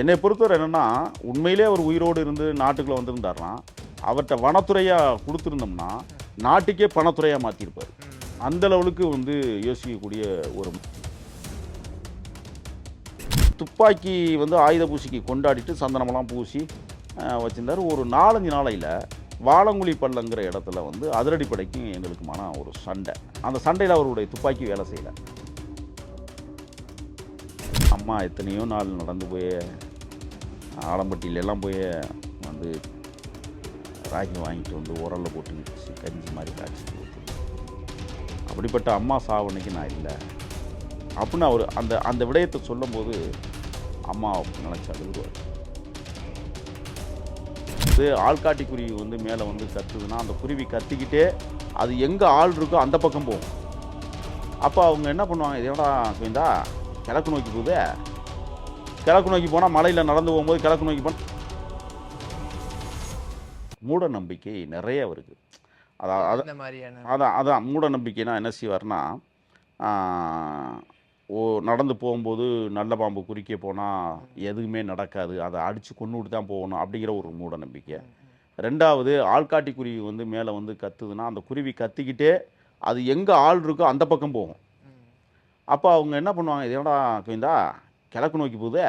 என்னை பொறுத்தவரை என்னென்னா, உண்மையிலே அவர் உயிரோடு இருந்து நாட்டுக்குள்ளே வந்திருந்தாருன்னா, அவர்கிட்ட வனத்துறையாக கொடுத்துருந்தோம்னா, நாட்டுக்கே பணத்துறையாக மாற்றிருப்பார். அந்த லெவலுக்கு வந்து யோசிக்கக்கூடிய ஒரு துப்பாக்கி வந்து ஆயுத பூசிக்கு கொண்டாடிட்டு சந்தனமெல்லாம் பூசி வச்சுருந்தார். ஒரு 4-5 நாளையில் வாழங்குழி பள்ளங்கிற இடத்துல வந்து அதிரடிப்படைக்கும் எங்களுக்குமான ஒரு சண்டை. அந்த சண்டையில் அவருடைய துப்பாக்கி வேலை செய்யலை. அம்மா எத்தனையோ நாள் நடந்து போய் ஆலம்பட்டியிலெல்லாம் போய் வந்து ராகி வாங்கிட்டு வந்து உரலில் போட்டு நிறுத்தி கஞ்சி மாதிரி காய்ச்சிட்டு ஊற்றி, அப்படிப்பட்ட அம்மா சாவன்னைக்கு நான் இல்லை அப்படின்னு அவர் அந்த விடயத்தை சொல்லும்போது அம்மா நினச்சி அழுகுவார். இது ஆள்காட்டி குருவி வந்து மேலே வந்து கத்துதுன்னா அந்த குருவி கத்திக்கிட்டே அது எங்கே ஆள் இருக்கோ அந்த பக்கம் போகும். அப்போ அவங்க என்ன பண்ணுவாங்க, இது என்னடா கோவிந்தா கிழக்கு நோக்கி போகுது, கிழக்கு நோக்கி போனால் மலையில் நடந்து போகும்போது கிழக்கு நோக்கி போனால் மூட நம்பிக்கை நிறைய வருது. அதான் மூட நம்பிக்கைனா என்ன செய்வார்னா, நடந்து போகும்போது நல்ல பாம்பு குறிக்க போனால் எதுவுமே நடக்காது, அதை அடித்து கொண்டுட்டு தான் போகணும் அப்படிங்கிற ஒரு மூட நம்பிக்கை. ரெண்டாவது, ஆள்காட்டி குருவி வந்து மேலே வந்து கத்துதுன்னா அந்த குருவி கத்திக்கிட்டே அது எங்கே ஆள் இருக்கோ அந்த பக்கம் போகும். அப்போ அவங்க என்ன பண்ணுவாங்க, இது என்னடா கோவிந்தா கிழக்கு நோக்கி போகுது,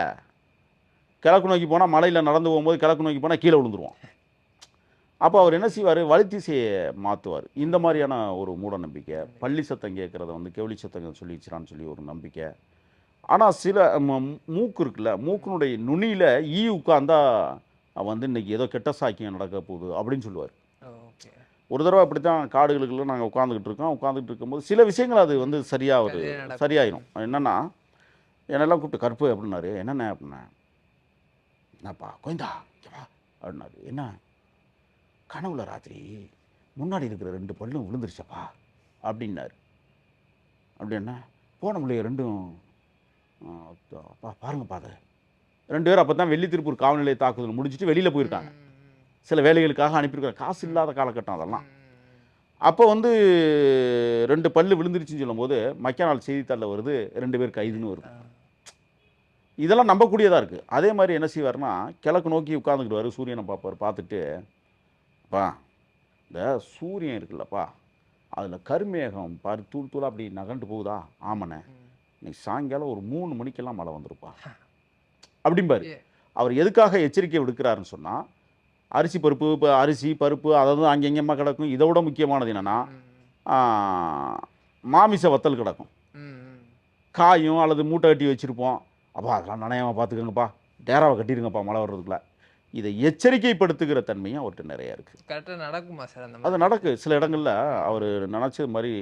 கிழக்கு நோக்கி போனால் மலையில் நடந்து போகும்போது கிழக்கு நோக்கி போனால் கீழே விழுந்துருவான். அப்போ அவர் என்ன செய்வார், வழித்திசையை மாற்றுவார். இந்த மாதிரியான ஒரு மூட நம்பிக்கை. பள்ளி சத்தம் கேட்குறத வந்து கெவளி சத்தம் சொல்லிடுச்சிடான்னு சொல்லி ஒரு நம்பிக்கை. ஆனால் சில மூக்கு இருக்குல்ல, மூக்கினுடைய நுனியில் ஈ உட்காந்தா வந்து இன்றைக்கி ஏதோ கெட்ட சாக்கியம் நடக்க போகுது அப்படின்னு சொல்லுவார். ஒரு தடவை அப்படி தான் காடுகளுக்குள்ள நாங்கள் உட்காந்துக்கிட்டு இருக்கும்போது சில விஷயங்கள் அது வந்து சரியாயிடும். என்னென்னா, என்னெல்லாம் கூப்பிட்டு கருப்பு அப்படின்னாரு. என்னென்ன அப்படின்னா, என்னப்பா கோயந்தா அப்படின்னாரு. என்ன கனவுல ராத்திரி முன்னாடி இருக்கிற 2 பல்லும் விழுந்துருச்சப்பா அப்படின்னாரு. அப்படின்னா போன முடிய 2ம் பாருங்கப்பா, அது 2 பேரும் அப்போ தான் வெள்ளித்திருப்பூர் காவல் நிலைய தாக்குதல் முடிச்சுட்டு வெளியில் போயிருக்காங்க. சில வேலைகளுக்காக அனுப்பியிருக்காங்க. காசு இல்லாத காலகட்டம் அதெல்லாம். அப்போ வந்து 2 பல்லு விழுந்துருச்சுன்னு சொல்லும்போது மக்கிய செய்தித்தாளில் வருது 2 பேர் கைதுன்னு வருது. இதெல்லாம் நம்பக்கூடியதாக இருக்குது. அதே மாதிரி என்ன செய்வார்னா, கிழக்கு நோக்கி உட்காந்துக்கிடுவார், சூரியனை பார்ப்பார். பார்த்துட்டு, அப்பா இந்த சூரியன் இருக்குல்லப்பா, அதில் கருமேகம் பாரு தூள் தூளாக அப்படி நகண்டு போகுதா, ஆமாண்ணே இன்னைக்கு சாயங்காலம் ஒரு 3 மணிக்கெல்லாம் மழை வந்துருப்பா அப்படிம்பாரு. அவர் எதுக்காக எச்சரிக்கை விடுக்கிறாருன்னு சொன்னால், அரிசி பருப்பு அதாவது அங்கெங்கம்மா கிடக்கும். இதை விட முக்கியமானது என்னென்னா, மாமிச வத்தல் கிடக்கும், காயும் அல்லது மூட்டை கட்டி வச்சுருப்போம். அப்பா அதெல்லாம் நனையாமல் பார்த்துக்கோங்கப்பா, டேராவை கட்டிடுங்கப்பா மழை வர்றதுக்குள்ள. இதை எச்சரிக்கைப்படுத்துகிற தன்மையும் அவர்கிட்ட நிறையா இருக்குது. கரெக்டாக நடக்குமா சார்? அது நடக்கு. சில இடங்களில் அவர் நினச்சது மாதிரி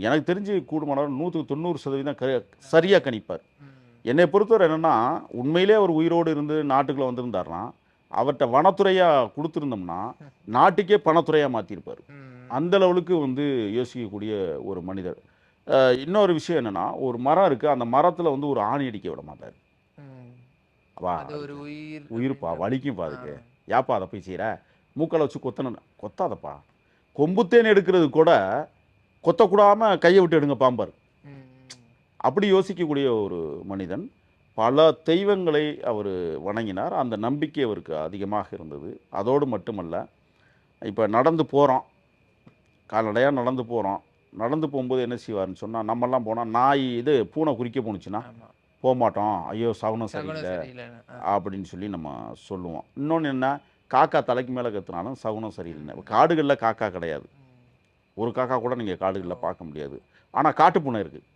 எனக்கு தெரிஞ்சு கூடுமான 190% சரியாக கணிப்பார். என்னை பொறுத்தவரை என்னென்னா, உண்மையிலே அவர் உயிரோடு இருந்து நாட்டுக்குள்ளே வந்திருந்தாருன்னா, அவர்கிட்ட வனத்துறையாக கொடுத்துருந்தோம்னா நாட்டுக்கே பணத்துறையாக மாற்றிருப்பார். அந்த லெவலுக்கு வந்து யோசிக்கக்கூடிய ஒரு மனிதர். இன்னொரு விஷயம் என்னென்னா, ஒரு மரம் இருக்குது, அந்த மரத்தில் வந்து ஒரு ஆணி அடிக்க விட மாட்டார். அப்பா உயிர்ப்பா வலிக்கும்பா, அதுக்கு ஏப்பா அதை போய் செய்கிற, மூக்களை வச்சு கொத்தாதப்பா, கொம்புத்தேன் எடுக்கிறது கூட கொத்தக்கூடாமல் கையை விட்டு எடுங்க பாம்பார். அப்படி யோசிக்கக்கூடிய ஒரு மனிதன். பல தெய்வங்களை அவர் வணங்கினார். அந்த நம்பிக்கை அவருக்கு அதிகமாக இருந்தது. அதோடு மட்டுமல்ல, இப்போ நடந்து போகிறோம், கால்நடையாக நடந்து போகிறோம், நடந்து போகும்போது என்ன செய்வார்னு சொன்னால், நம்மெல்லாம் போனால் பூனை குறிக்க போணுச்சுன்னா போகமாட்டோம், ஐயோ சகுனம் சரியில்லை அப்படின்னு சொல்லி நம்ம சொல்லுவோம். இன்னொன்று என்ன, காக்கா தலைக்கு மேலே கற்றுனாலும் சகுனம் சரியில்லைன்னு. காடுகளில் காக்கா கிடையாது, ஒரு காக்கா கூட நீங்கள் காடுகளில் பார்க்க முடியாது. ஆனால் காட்டுப்பூனை இருக்குது.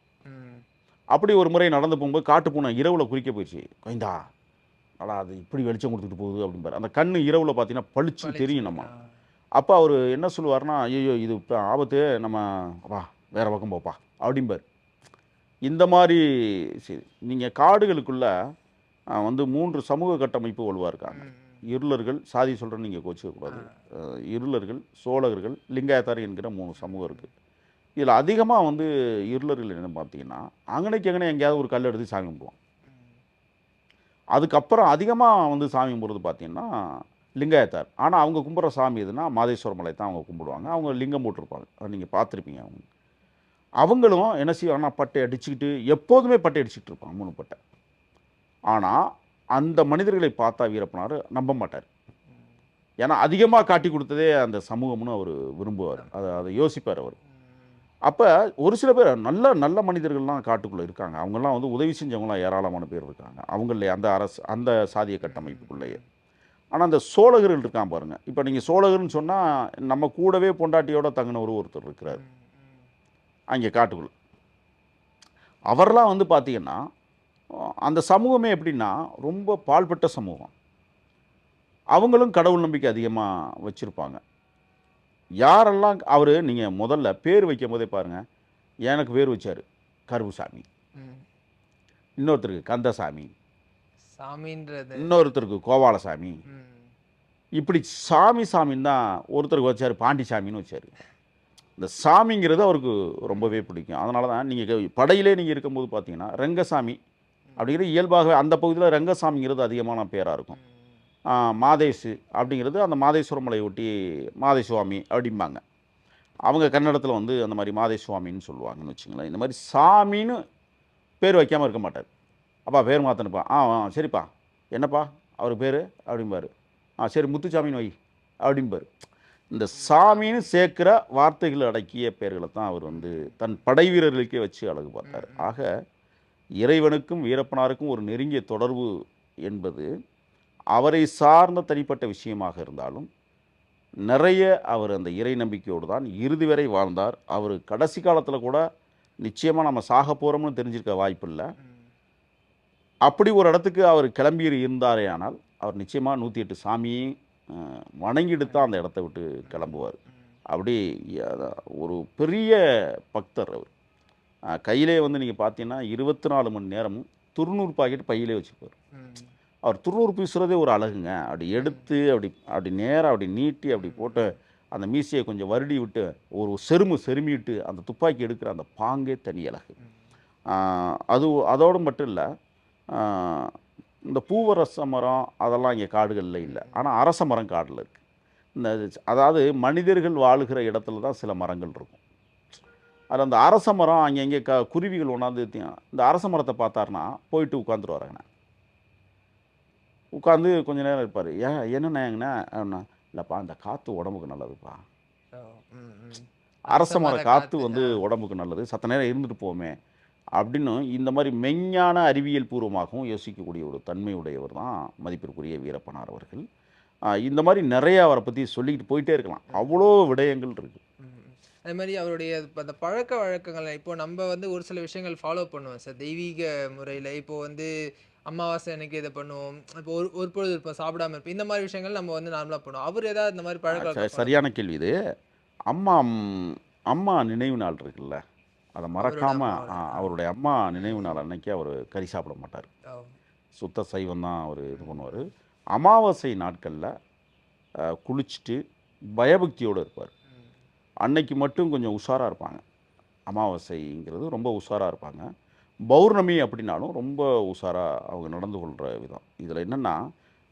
அப்படி ஒரு முறை நடந்து போகும்போது காட்டுப்பூனை இரவில் குறிக்க போயிடுச்சு. கோயந்தா நல்லா அது இப்படி வெளிச்சம் கொடுத்துட்டு போகுது அப்படிம்பார். அந்த கண் இரவில் பார்த்தீங்கன்னா பளிச்சு தெரியும் நம்ம. அப்போ அவர் என்ன சொல்லுவார்னா, ஐயோ இது இப்போ ஆபத்து, நம்ம அப்பா வேறு பக்கம் போப்பா அப்படிம்பார். இந்த மாதிரி நீங்கள் காடுகளுக்குள்ளே வந்து 3 சமூக கட்டமைப்பு வலுவாக இருக்காங்க. இருளர்கள், சாதி சொல்கிறேன்னு நீங்கள் கோச்சிக்கக்கூடாது, இருளர்கள், சோழர்கள், லிங்காயத்தார் என்கிற 3 சமூகம் இருக்குது. இதில் அதிகமாக வந்து இருளர்கள் என்ன பார்த்தீங்கன்னா, அங்கனைக்கு எங்கனே எங்கேயாவது ஒரு கல் எடுத்து சாமி கும்பிடுவோம். அதுக்கப்புறம் அதிகமாக வந்து சாமி கும்பிட்றது பார்த்தீங்கன்னா லிங்காயத்தார். ஆனால் அவங்க கும்பிட்ற சாமி எதுனா மாதேஸ்வர மலை தான் அவங்க கும்பிடுவாங்க. அவங்க லிங்கம் போட்டிருப்பாங்க, அதை நீங்கள் பார்த்துருப்பீங்க. அவங்களும் என்ன செய்வாங்கன்னா பட்டை அடிச்சுக்கிட்டு, எப்போதுமே பட்டை அடிச்சுக்கிட்டு இருப்பாங்க, 3 பட்டை. ஆனால் அந்த மனிதர்களை பார்த்தா வீரப்பனார் நம்ப மாட்டார். ஏன்னா அதிகமாக காட்டி கொடுத்ததே அந்த சமூகம்னு அவர் விரும்புவார். அதை யோசிப்பார் அவர். அப்போ ஒரு சில பேர் நல்ல நல்ல மனிதர்கள்லாம் காட்டுக்குள்ளே இருக்காங்க. அவங்கெல்லாம் வந்து உதவி செஞ்சவங்களாம் ஏராளமான பேர் இருக்காங்க. அவங்களே அந்த அந்த சாதிய கட்டமைப்புக்குள்ளேயே. ஆனால் அந்த சோழகர்கள் இருக்கான் பாருங்க. இப்போ நீங்கள் சோழகர்னு சொன்னால் நம்ம கூடவே பொண்டாட்டியோட தங்கினவர் ஒருத்தர் இருக்கிறார் அங்கே காட்டுக்குள்ள. அவரெல்லாம் வந்து பார்த்தீங்கன்னா அந்த சமூகமே எப்படின்னா ரொம்ப பாழ்பட்ட சமூகம். அவங்களும் கடவுள் நம்பிக்கை அதிகமாக வச்சுருப்பாங்க. யாரெல்லாம் அவர் நீங்கள் முதல்ல பேர் வைக்கும் போதே பாருங்கள். எனக்கு பேர் வச்சார் கருப்புசாமி, இன்னொருத்தருக்கு கந்தசாமி, சாமின்றது இன்னொருத்தருக்கு கோபாலசாமி. இப்படி சாமி சாமின்னு தான் ஒருத்தருக்கு வச்சார், பாண்டிசாமின்னு வச்சார். இந்த சாமிங்கிறது அவருக்கு ரொம்பவே பிடிக்கும். அதனால தான் நீங்கள் படையிலே நீங்கள் இருக்கும்போது பார்த்தீங்கன்னா ரங்கசாமி அப்படிங்கிறது இயல்பாகவே அந்த பகுதியில் ரங்கசாமிங்கிறது அதிகமான பேராக இருக்கும். மாதேசு அப்படிங்கிறது அந்த மாதேஸ்வர மலையை ஒட்டி மாதேசுவாமி அப்படிம்பாங்க. அவங்க கன்னடத்தில் வந்து அந்த மாதிரி மாதேசுவாமின்னு சொல்லுவாங்கன்னு வச்சுங்களேன். இந்த மாதிரி சாமின்னு பேர் வைக்காமல் இருக்க மாட்டார். அப்பா பேர் மாற்றணுப்பா, சரிப்பா, என்னப்பா அவர் பேர் அப்படிம்பார். சரி முத்துசாமின்னு வை அப்படிம்பார். இந்த சாமின்னு சேர்க்குற வார்த்தைகள் அடக்கிய பேர்களை தான் அவர் வந்து தன் படை வீரர்களுக்கே வச்சு அழகு பார்த்தார். ஆக இறைவனுக்கும் வீரப்பனாருக்கும் ஒரு நெருங்கிய தொடர்பு என்பது அவரை சார்ந்த தனிப்பட்ட விஷயமாக இருந்தாலும் நிறைய அவர் அந்த இறை நம்பிக்கையோடு தான் இறுதி வரை வாழ்ந்தார். அவர் கடைசி காலத்தில் கூட நிச்சயமாக நம்ம சாக போகிறோம்னு தெரிஞ்சிருக்க வாய்ப்பு இல்லை. அப்படி ஒரு இடத்துக்கு அவர் கிளம்பி இருந்தாரே ஆனால் அவர் நிச்சயமாக 108 சாமியை வணங்கிட்டு தான் அந்த இடத்த விட்டு கிளம்புவார். அப்படி ஒரு பெரிய பக்தர் அவர். கையிலே வந்து நீங்கள் பார்த்தீங்கன்னா 24 மணி நேரமும் துருநூறு பாக்கெட் பையிலே வச்சுருப்பார். அவர் துருநூறு பூசுறதே ஒரு அழகுங்க. அப்படி எடுத்து அப்படி நேராக அப்படி நீட்டி அப்படி போட்டு அந்த மீசையை கொஞ்சம் வருடி விட்டு ஒரு செருமிட்டு அந்த துப்பாக்கி எடுக்கிற அந்த பாங்கே தனி அழகு. அதோடு மட்டும் இல்லை, இந்த பூவரச மரம் அதெல்லாம் இங்கே காடுகளில் இல்லை. ஆனால் அரச மரம் காடில் இருக்குது. இந்த அதாவது மனிதர்கள் வாழுகிற இடத்துல தான் சில மரங்கள் இருக்கும். அதில் அந்த அரச மரம் அங்கே குருவிகள் ஒன்றாந்து இந்த அரச மரத்தை பார்த்தாருன்னா போயிட்டு உட்காந்துருவாருங்கண்ணா. உட்காந்து கொஞ்சம் நேரம் இருப்பார். என்னண்ணேங்கண்ணா அப்படின்னா, இல்லைப்பா அந்த காற்று உடம்புக்கு நல்லதுப்பா, அரச மர காற்று வந்து உடம்புக்கு நல்லது, சத்த நேரம் இருந்துட்டு போமே அப்படின்னு இந்த மாதிரி மெஞ்ஞான அறிவியல் பூர்வமாகவும் யோசிக்கக்கூடிய ஒரு தன்மையுடையவர் தான் மதிப்பிற்குரிய வீரப்பனார் அவர்கள். இந்த மாதிரி நிறைய அவரை பற்றி சொல்லிக்கிட்டு போயிட்டே இருக்கலாம். அவ்வளோ விடயங்கள் இருக்குது. அதே மாதிரி அவருடைய அந்த பழக்க வழக்கங்கள் இப்போ நம்ம வந்து ஒரு சில விஷயங்கள் ஃபாலோ பண்ணுவோம் சார் தெய்வீக முறையில். இப்போ வந்து அமாவாசை அன்னைக்கு இதை பண்ணுவோம், இப்போ ஒரு பொழுது இருப்போம் சாப்பிடாம இருப்போம், இந்த மாதிரி விஷயங்கள் நம்ம வந்து நார்மலாக பண்ணுவோம். அவர் ஏதாவது இந்த மாதிரி பழக்க சரியான கேள்வி இது. அம்மா நினைவு நாள் இருக்குல்ல, அதை மறக்காமல் அவருடைய அம்மா நினைவு நாள் அன்னைக்கு அவர் கறி சாப்பிட மாட்டார். சுத்த சைவம் தான் அவர் இது பண்ணுவார். அமாவாசை நாட்களில் குளிச்சுட்டு பயபக்தியோடு இருப்பார். அன்னைக்கு மட்டும் கொஞ்சம் உஷாராக இருப்பாங்க. அமாவாசைங்கிறது ரொம்ப உஷாராக இருப்பாங்க. பௌர்ணமி அப்படின்னாலும் ரொம்ப உஷாராக அவங்க நடந்து கொள்கிற விதம். இதில் என்னென்னா,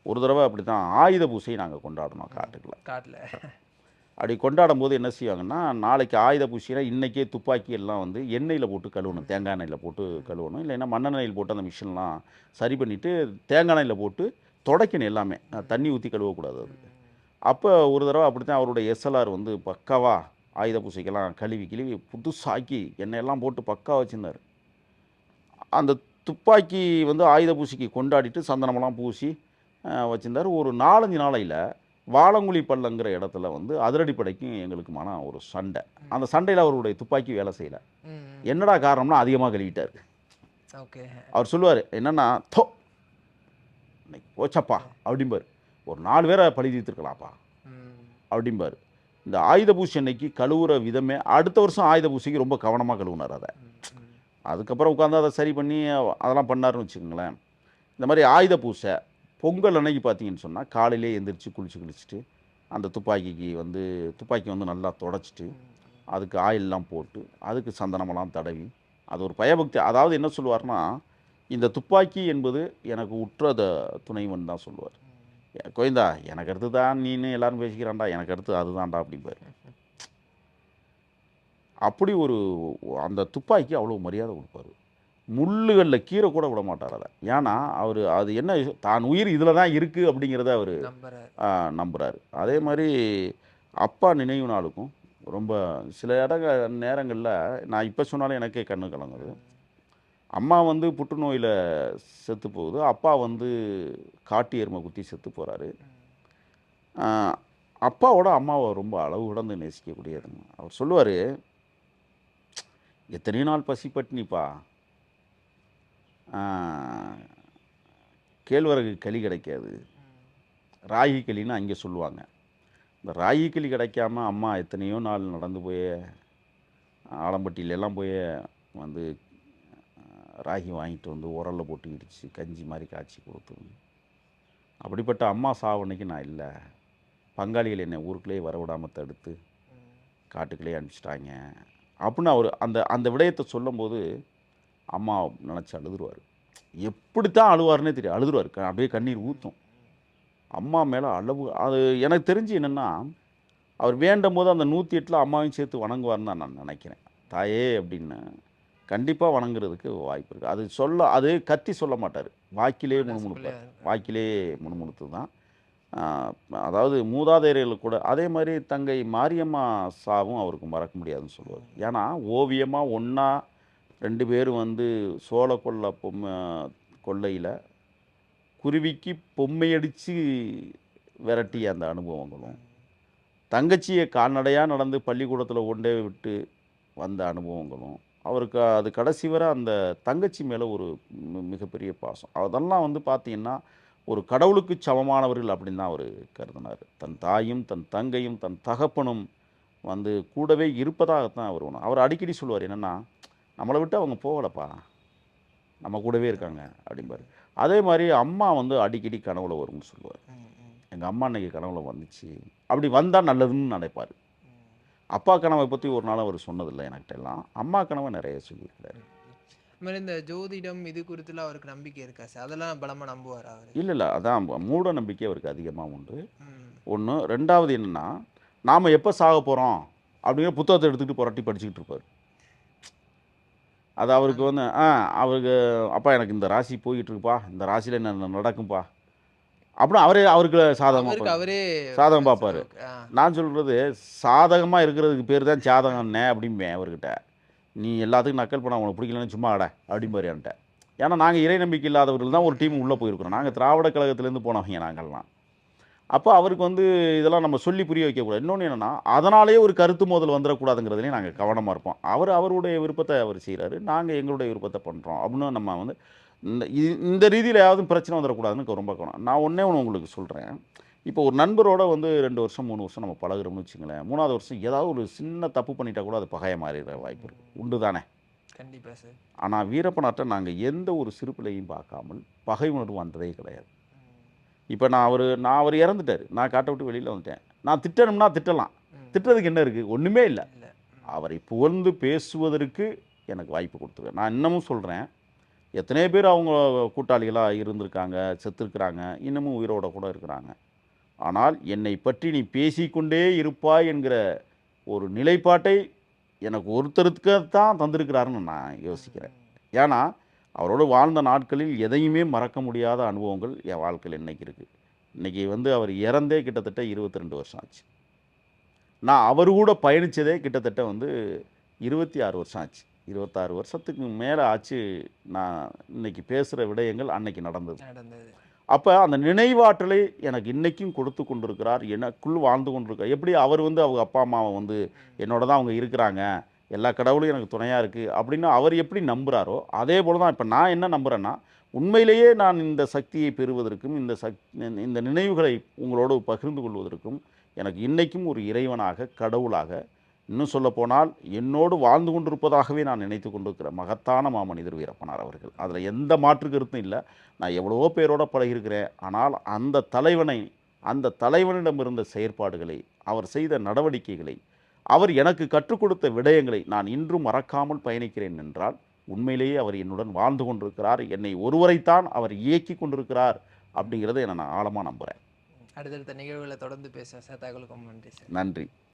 ஒரு தடவை அப்படி தான் ஆயுத பூசை நாங்கள் கொண்டாடணும் காட்டில். அப்படி கொண்டாடும் போது என்ன செய்வாங்கன்னா, நாளைக்கு ஆயுத பூசைனா இன்றைக்கே துப்பாக்கி எல்லாம் வந்து எண்ணெயில் போட்டு கழுவணும், தேங்காய் எண்ணெயில் போட்டு கழுவணும். இல்லைன்னா மண்ணெண்ணெயில் போட்டு அந்த மிஷின்லாம் சரி பண்ணிவிட்டு தேங்காய் எண்ணெயில் போட்டு துடைக்கணும் எல்லாமே, தண்ணி ஊற்றி கழுவக்கூடாது அது. அப்போ ஒரு தடவை அப்படி தான் அவருடைய எஸ்எல்ஆர் வந்து பக்காவாக ஆயுத பூசைக்கெல்லாம் கழுவி புதுசாக்கி எண்ணெயெல்லாம் போட்டு பக்கா வச்சுருந்தார். அந்த துப்பாக்கி வந்து ஆயுத பூசைக்கு கொண்டாடிட்டு சந்தனமெல்லாம் பூசி வச்சுருந்தார். ஒரு 4-5 நாளையில் வாழங்குழி பள்ளங்கிற இடத்துல வந்து அதிரடிப்படைக்கும் எங்களுக்குமான ஒரு சண்டை. அந்த சண்டையில் அவருடைய துப்பாக்கி வேலை செய்யலை. என்னடா காரணம்னா அதிகமாக கழுவிட்டார். அவர் சொல்லுவார் என்னென்னா, இன்னைக்கு போச்சப்பா அப்படிம்பார். ஒரு 4 பேரை பழி தீர்த்துருக்கலாம்ப்பா அப்படிம்பார். இந்த ஆயுத பூசி அன்னைக்கு கழுவுற விதமே அடுத்த வருஷம் ஆயுத பூசிக்கு ரொம்ப கவனமாக கழுவுனார். அதுக்கப்புறம் உட்காந்து அதை சரி பண்ணி அதெல்லாம் பண்ணாருன்னு வச்சுக்கோங்களேன். இந்த மாதிரி ஆயுத பூசை பொங்கல் அன்னைக்கு பார்த்தீங்கன்னு சொன்னால் காலையிலே எழுந்திரிச்சு குளிச்சுட்டு அந்த துப்பாக்கி வந்து நல்லா தொடச்சிட்டு அதுக்கு ஆயிலெலாம் போட்டு அதுக்கு சந்தனமெல்லாம் தடவி அது ஒரு பயபக்தி. அதாவது என்ன சொல்லுவார்னா, இந்த துப்பாக்கி என்பது எனக்கு உற்ற துணைவன் தான் சொல்லுவார். கோயந்தா எனக்கு அடுத்து தான் நீன்னு எல்லாரும் பேசிக்கிறான்டா, எனக்கு அடுத்து அதுதான்டா அப்படிம்பார். அப்படி ஒரு அந்த துப்பாக்கி அவ்வளோ மரியாதை கொடுப்பார். முள்ளுகள்ல கீற கூட விட மாட்டார் அத. ஏன்னா, அவரு அது என்ன தான் உயிர் இதில தான் இருக்கு அப்படிங்கிறத அவரு நம்புறாரு. நம்புறாரு. அதே மாரி அப்பா நினைவு நாளுக்கும் ரொம்ப சில நேரங்கள்ல நான் இப்ப சொன்னாலும் எனக்கே கண்ணு கலங்குது. ம். அம்மா வந்து புற்றுநோயில செத்து போகுது. அப்பா வந்து காட்டு எரும குத்தி செத்து போறாரு. ம். அ அப்பாவோட அம்மாவ ரொம்ப அளவு கடந்து நேசிக்கக்கூடியதுங்க. அவர் சொல்லுவாரு, "எத்தனையோ நாள் பசி பட்டினிப்பா. ஆ கேழ்வரகு களி கிடைக்காது. ம். ராகி களின்னு அங்கே சொல்லுவாங்க. இந்த ராகி களி கிடைக்காம அம்மா எத்தனையோ நாள் நடந்து போய் ஆலம்பட்டியிலலாம் போய் வந்து ராகி வாங்கிட்டு வந்து உரல்ல போட்டு இடித்து கஞ்சி மாதிரி காய்ச்சி கொடுத்து அப்படிப்பட்ட அம்மா சாவு அன்னைக்கு நான் இல்லை. பங்காளிகள் என்னை ஊருக்குள்ளேயே வரவிடாமல் தடுத்து ம். காட்டுக்குள்ளேயே அனுப்பிச்சிட்டாங்க அப்படின்னு அவர் அந்த அந்த விடயத்தை சொல்லும்போது அம்மா நினச்சி அழுதுருவார். எப்படித்தான் அழுவாருன்னே தெரியும். அழுதுருவார். அப்படியே கண்ணீர் ஊற்றும். அம்மா மேலே அளவு அது எனக்கு தெரிஞ்சு என்னென்னா அவர் வேண்டும் போது அந்த 108 அம்மாவையும் சேர்த்து வணங்குவார்னு தான் நான் நினைக்கிறேன். தாயே அப்படின்னு கண்டிப்பாக வணங்குறதுக்கு வாய்ப்பு இருக்குது. அது அது கத்தி சொல்ல மாட்டார். வாக்கிலே மனசுக்குள்ளே முணுமுணுப்பார். வாக்கிலே முணுமுணுத்து தான். அதாவது மூதாதையர்கள் கூட அதே மாதிரி தங்கை மாரியம்மா சாவும் அவருக்கு மறக்க முடியாதுன்னு சொல்லுவார். ஏன்னா ஓவியமாக ஒன்றா 2 பேரும் வந்து சோழ கொள்ளையில் குருவிக்கு பொம்மையடித்து விரட்டிய அந்த அனுபவங்களும் தங்கச்சியை கால்நடையாக நடந்து பள்ளிக்கூடத்தில் கொண்டே விட்டு வந்த அனுபவங்களும் அவருக்கு அது கடைசி வரை அந்த தங்கச்சி மேலே ஒரு மிகப்பெரிய பாசம். அதெல்லாம் வந்து பார்த்தீங்கன்னா ஒரு கடவுளுக்கு சமமானவர்கள் அப்படின்னு தான் அவர் கருதினார். தன் தாயும் தன் தங்கையும் தன் தகப்பனும் வந்து கூடவே இருப்பதாகத்தான் அவர் ஒன்று அவர் அடிக்கடி சொல்லுவார். என்னென்னா நம்மளை விட்டு அவங்க போகலப்பா, நம்ம கூடவே இருக்காங்க அப்படிம்பார். அதே மாதிரி அம்மா வந்து அடிக்கடி கனவுல வரும்னு சொல்லுவார். எங்கள் அம்மா அன்னைக்கு கனவுல வந்துச்சு, அப்படி வந்தால் நல்லதுன்னு நினைப்பார். அப்பா கனவை பற்றி ஒரு நாள் அவர் சொன்னதில்லை எனக்கிட்ட எல்லாம். அம்மா கனவை நிறைய சொல்லியிருக்கிறாரு. மாதிரி இந்த ஜோதிடம் இது குறித்துலாம் அவருக்கு நம்பிக்கை இருக்கா சார்? அதெல்லாம் பலமா நம்புவாரா அவரு? இல்லை அதான் மூட நம்பிக்கை அவருக்கு அதிகமாக உண்டு. ம். ஒன்று. ரெண்டாவது என்னென்னா நாம் எப்போ சாக போகிறோம் அப்படிங்கிற புத்தகத்தை எடுத்துக்கிட்டு புரட்டி படிச்சுக்கிட்டு இருப்பார். அது அவருக்கு வந்து அவருக்கு அப்பா எனக்கு இந்த ராசி போயிட்டு இருக்குப்பா, இந்த ராசியில் என்ன நடக்கும்பா அப்படின்னு அவருக்கு அவரே சாதகம் பார்ப்பார். ஆ. நான் சொல்கிறது சாதகமாக இருக்கிறதுக்கு பேர் தான் ஜாதகம்னே அப்படிம்பேன் அவர்கிட்ட. நீ எல்லாத்துக்கும் நக்கல் பண்ண உனக்கு பிடிக்கலன்னு சும்மா அட அப்படிம்பாரு என்கிட்ட. ஏன்னா நாங்கள் இறை நம்பிக்கை இல்லாதவர்கள் தான் ஒரு டீம் உள்ளே போயிருக்கிறோம். நாங்கள் திராவிட கழகத்திலேருந்து போனவங்க நாங்கள்லாம். அப்போ அவருக்கு வந்து இதெல்லாம் நம்ம சொல்லி புரிய வைக்கக்கூடாது. இன்னொன்று என்னென்னா அதனாலேயே ஒரு கருத்து மோதல் வந்துடக்கூடாதுங்கிறதுலேயும் நாங்கள் கவனமாக இருப்போம். அவருடைய விருப்பத்தை அவர் செய்கிறாரு, நாங்கள் எங்களுடைய விருப்பத்தை பண்ணுறோம் அப்படின்னு நம்ம வந்து இந்த ரீதியில் ஏதாவது பிரச்சனை வந்துடக்கூடாதுன்னு ரொம்ப கவனம். நான் ஒன்றே ஒன்று உங்களுக்கு சொல்கிறேன். இப்போ ஒரு நண்பரோட வந்து 2 வருஷம் 3 வருஷம் நம்ம பழகுறோம்னு வச்சுங்களேன். 3வது வருஷம் ஏதாவது ஒரு சின்ன தப்பு பண்ணிட்டா கூட அது பகையை மாறிடுற வாய்ப்பு இருக்குது. உண்டு தானே? கண்டிப்பாக சார். ஆனால் வீரப்பனாட்ட நாங்கள் எந்த ஒரு சிறுப்பிலையும் பார்க்காமல் பகை உணர்வு வந்ததே கிடையாது. இப்போ நான் அவர் இறந்துட்டார், நான் காட்டை விட்டு வெளியில் வந்துட்டேன். நான் திட்டணும்னா திட்டலாம். திட்டுறதுக்கு என்ன இருக்குது? ஒன்றுமே இல்லை. அவரை புகழ்ந்து பேசுவதற்கு எனக்கு வாய்ப்பு கொடுத்துருவேன். நான் இன்னமும் சொல்கிறேன், எத்தனையோ பேர் அவங்க கூட்டாளிகளாக இருந்திருக்காங்க, செத்துருக்குறாங்க, இன்னமும் உயிரோட கூட இருக்கிறாங்க. ஆனால் என்னை பற்றி நீ பேசிக்கொண்டே இருப்பாய் என்கிற ஒரு நிலைப்பாட்டை எனக்கு ஒருத்தருக்கு தான் தந்திருக்கிறாருன்னு நான் யோசிக்கிறேன். ஏன்னா அவரோடு வாழ்ந்த நாட்களில் எதையுமே மறக்க முடியாத அனுபவங்கள் என் வாழ்க்கையில் இன்றைக்கி இருக்குது. இன்றைக்கி வந்து அவர் இறந்தே கிட்டத்தட்ட 22 வருஷம் ஆச்சு. நான் அவர் கூட பயணித்ததே கிட்டத்தட்ட வந்து 26 வருஷம் ஆச்சு. 26 வருஷத்துக்கு மேலே ஆச்சு. நான் இன்றைக்கி பேசுகிற விடயங்கள் அன்னைக்கு நடந்தது. அப்போ அந்த நினைவாற்றலை எனக்கு இன்றைக்கும் கொடுத்து கொண்டிருக்கிறார், எனக்குள் வாழ்ந்து கொண்டிருக்கார். எப்படி அவர் வந்து அவங்க அப்பா அம்மாவை வந்து என்னோட தான் அவங்க இருக்கிறாங்க, எல்லா கடவுளும் எனக்கு துணையாக இருக்குது அப்படின்னு அவர் எப்படி நம்புகிறாரோ அதே போல் தான் இப்போ நான் என்ன நம்புகிறேன்னா, உண்மையிலேயே நான் இந்த சக்தியை பெறுவதற்கும் இந்த நினைவுகளை உங்களோடு பகிர்ந்து கொள்வதற்கும் எனக்கு இன்றைக்கும் ஒரு இறைவனாக, கடவுளாக, இன்னும் சொல்லப்போனால் என்னோடு வாழ்ந்து கொண்டிருப்பதாகவே நான் நினைத்து கொண்டிருக்கிற மகத்தான மாமனிதர் வீரப்பனார் அவர்கள். அதில் எந்த மாற்று கருத்தும் இல்லை. நான் எவ்வளவோ பேரோட பழகியிருக்கிறேன். ஆனால் அந்த தலைவனிடம் இருந்த செயற்பாடுகளை, அவர் செய்த நடவடிக்கைகளை, அவர் எனக்கு கற்றுக் கொடுத்த விடயங்களை நான் இன்றும் மறக்காமல் பயணிக்கிறேன் என்றால் உண்மையிலேயே அவர் என்னுடன் வாழ்ந்து கொண்டிருக்கிறார். என்னை ஒருவரைத்தான் அவர் இயக்கி கொண்டிருக்கிறார் அப்படிங்கிறத நான் ஆழமாக நம்புகிறேன். அடுத்தடுத்த நிகழ்வுகளை தொடர்ந்து பேசுவேன் சார். தகவலுக்கு நன்றி சார். நன்றி.